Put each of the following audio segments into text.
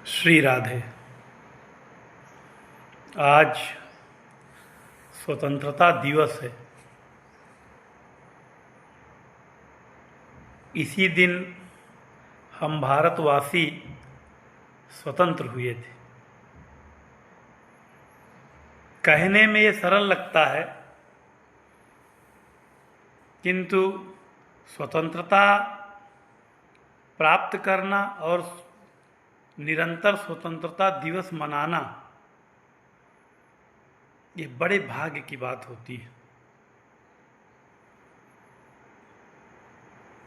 श्री राधे। आज स्वतंत्रता दिवस है। इसी दिन हम भारतवासी स्वतंत्र हुए थे। कहने में ये सरल लगता है, किंतु स्वतंत्रता प्राप्त करना और निरंतर स्वतंत्रता दिवस मनाना ये बड़े भाग्य की बात होती है।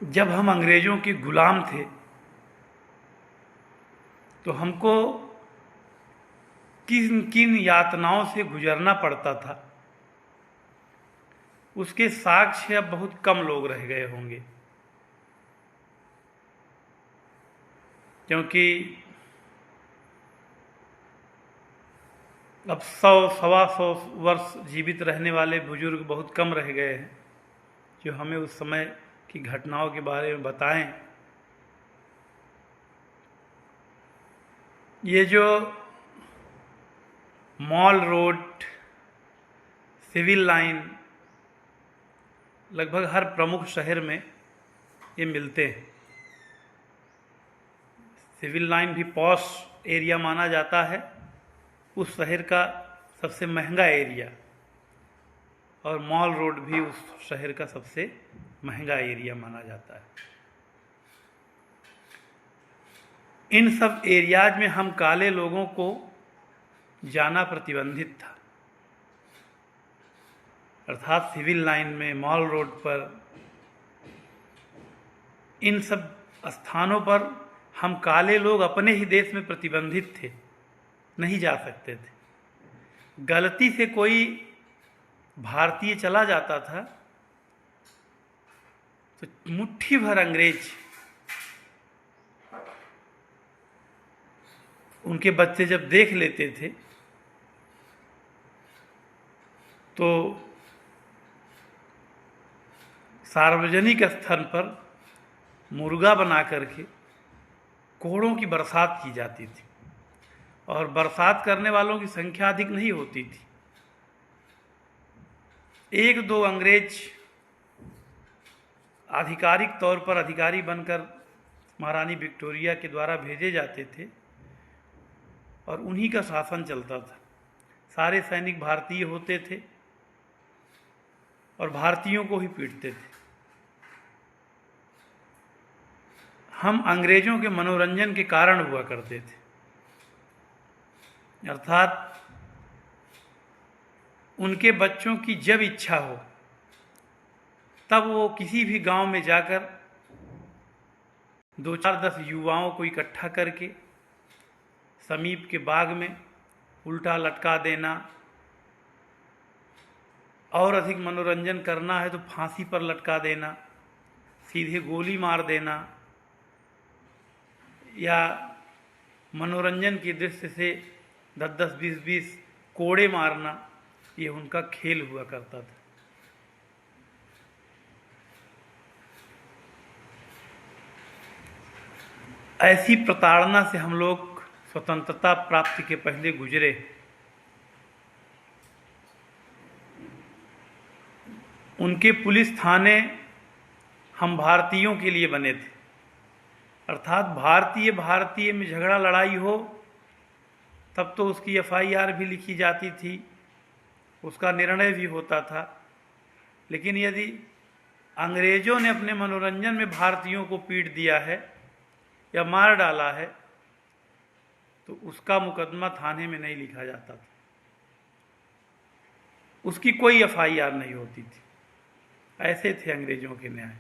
जब हम अंग्रेजों के गुलाम थे तो हमको किन किन यातनाओं से गुजरना पड़ता था, उसके साक्ष्य अब बहुत कम लोग रह गए होंगे। क्योंकि अब 100-125 वर्ष जीवित रहने वाले बुजुर्ग बहुत कम रह गए हैं जो हमें उस समय की घटनाओं के बारे में बताएं। ये जो मॉल रोड, सिविल लाइन लगभग हर प्रमुख शहर में ये मिलते हैं। सिविल लाइन भी पॉश एरिया माना जाता है, उस शहर का सबसे महंगा एरिया, और मॉल रोड भी उस शहर का सबसे महंगा एरिया माना जाता है। इन सब एरियाज में हम काले लोगों को जाना प्रतिबंधित था। अर्थात सिविल लाइन में, मॉल रोड पर, इन सब स्थानों पर हम काले लोग अपने ही देश में प्रतिबंधित थे, नहीं जा सकते थे। गलती से कोई भारतीय चला जाता था तो मुट्ठी भर अंग्रेज उनके बच्चे जब देख लेते थे तो सार्वजनिक स्थल पर मुर्गा बना करके कोड़ों की बरसात की जाती थी, और बरसात करने वालों की संख्या अधिक नहीं होती थी। 1-2 अंग्रेज आधिकारिक तौर पर अधिकारी बनकर महारानी विक्टोरिया के द्वारा भेजे जाते थे और उन्हीं का शासन चलता था। सारे सैनिक भारतीय होते थे और भारतीयों को ही पीटते थे। हम अंग्रेजों के मनोरंजन के कारण हुआ करते थे। अर्थात उनके बच्चों की जब इच्छा हो तब वो किसी भी गांव में जाकर 2-4-10 युवाओं को इकट्ठा करके समीप के बाग में उल्टा लटका देना, और अधिक मनोरंजन करना है तो फांसी पर लटका देना, सीधे गोली मार देना, या मनोरंजन की दृष्टि से 10-10, 20-20 कोड़े मारना, ये उनका खेल हुआ करता था। ऐसी प्रताड़ना से हम लोग स्वतंत्रता प्राप्ति के पहले गुजरे। उनके पुलिस थाने हम भारतीयों के लिए बने थे। अर्थात भारतीय में झगड़ा लड़ाई हो तब तो उसकी FIR भी लिखी जाती थी, उसका निर्णय भी होता था। लेकिन यदि अंग्रेजों ने अपने मनोरंजन में भारतीयों को पीट दिया है या मार डाला है तो उसका मुकदमा थाने में नहीं लिखा जाता था, उसकी कोई FIR नहीं होती थी। ऐसे थे अंग्रेजों के न्याय।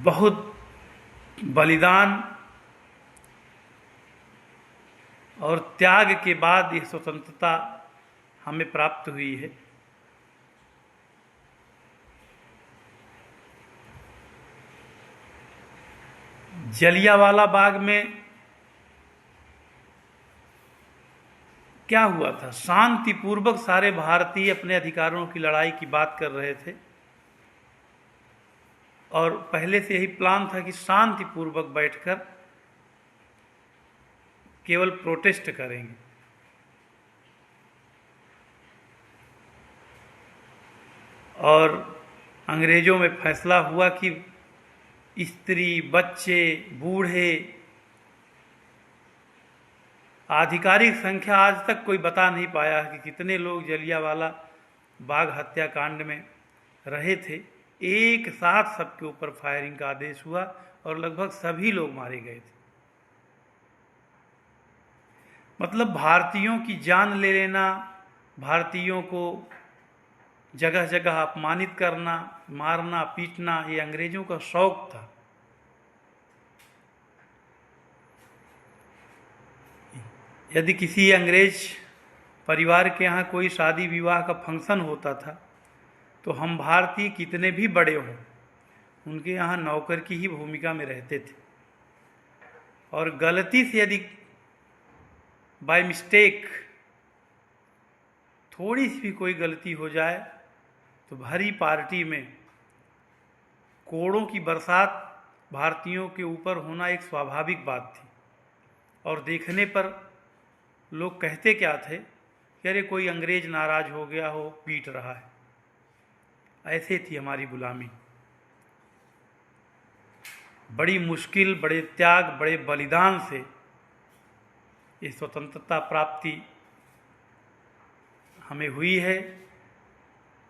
बहुत बलिदान और त्याग के बाद यह स्वतंत्रता हमें प्राप्त हुई है। जलियांवाला बाग में क्या हुआ था? शांतिपूर्वक सारे भारतीय अपने अधिकारों की लड़ाई की बात कर रहे थे और पहले से यही प्लान था कि शांतिपूर्वक बैठकर केवल प्रोटेस्ट करेंगे। और अंग्रेजों में फैसला हुआ कि स्त्री, बच्चे, बूढ़े, आधिकारिक संख्या आज तक कोई बता नहीं पाया कि कितने लोग जलियांवाला बाग हत्याकांड में रहे थे। एक साथ सबके ऊपर फायरिंग का आदेश हुआ और लगभग सभी लोग मारे गए थे। मतलब भारतीयों की जान ले लेना, भारतीयों को जगह जगह अपमानित करना, मारना, पीटना, ये अंग्रेजों का शौक था। यदि किसी अंग्रेज परिवार के यहाँ कोई शादी विवाह का फंक्शन होता था तो हम भारतीय कितने भी बड़े हों, उनके यहाँ नौकर की ही भूमिका में रहते थे। और गलती से यदि बाय मिस्टेक थोड़ी सी भी कोई गलती हो जाए तो भरी पार्टी में कोड़ों की बरसात भारतीयों के ऊपर होना एक स्वाभाविक बात थी। और देखने पर लोग कहते क्या थे कि अरे कोई अंग्रेज नाराज हो गया हो, पीट रहा है। ऐसे थी हमारी गुलामी। बड़ी मुश्किल, बड़े त्याग, बड़े बलिदान से ये स्वतंत्रता प्राप्ति हमें हुई है।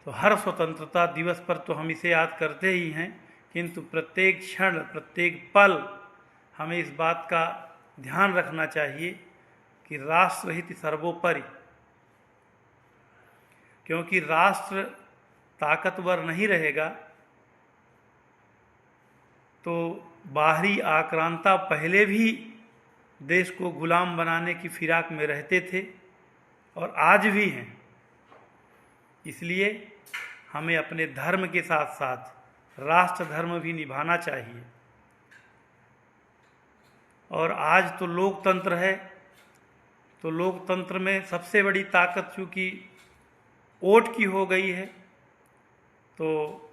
तो हर स्वतंत्रता दिवस पर तो हम इसे याद करते ही हैं, किंतु प्रत्येक क्षण, प्रत्येक पल हमें इस बात का ध्यान रखना चाहिए कि राष्ट्रहित सर्वोपरि। क्योंकि राष्ट्र ताकतवर नहीं रहेगा तो बाहरी आक्रांता पहले भी देश को गुलाम बनाने की फिराक में रहते थे और आज भी हैं। इसलिए हमें अपने धर्म के साथ साथ राष्ट्र धर्म भी निभाना चाहिए। और आज तो लोकतंत्र है, तो लोकतंत्र में सबसे बड़ी ताकत चूँकि वोट की हो गई है, तो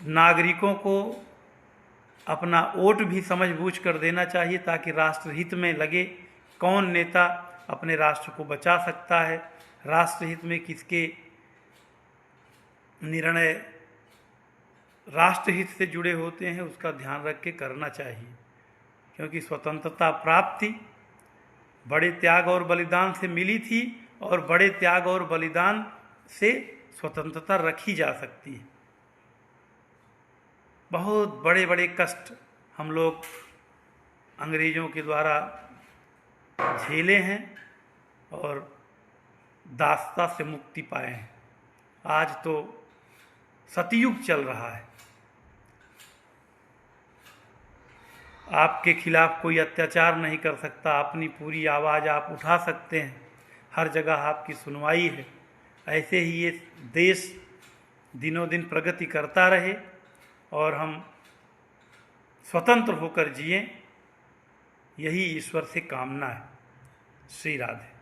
नागरिकों को अपना वोट भी समझ बूझ कर देना चाहिए ताकि राष्ट्रहित में लगे कौन नेता अपने राष्ट्र को बचा सकता है, राष्ट्रहित में किसके निर्णय राष्ट्रहित से जुड़े होते हैं, उसका ध्यान रख के करना चाहिए। क्योंकि स्वतंत्रता प्राप्ति बड़े त्याग और बलिदान से मिली थी और बड़े त्याग और बलिदान से स्वतंत्रता रखी जा सकती है। बहुत बड़े बड़े कष्ट हम लोग अंग्रेज़ों के द्वारा झेले हैं और दासता से मुक्ति पाए हैं। आज तो सतयुग चल रहा है। आपके खिलाफ कोई अत्याचार नहीं कर सकता, अपनी पूरी आवाज़ आप उठा सकते हैं, हर जगह आपकी सुनवाई है। ऐसे ही ये देश दिनों दिन प्रगति करता रहे और हम स्वतंत्र होकर जिएं, यही ईश्वर से कामना है। श्री राधे।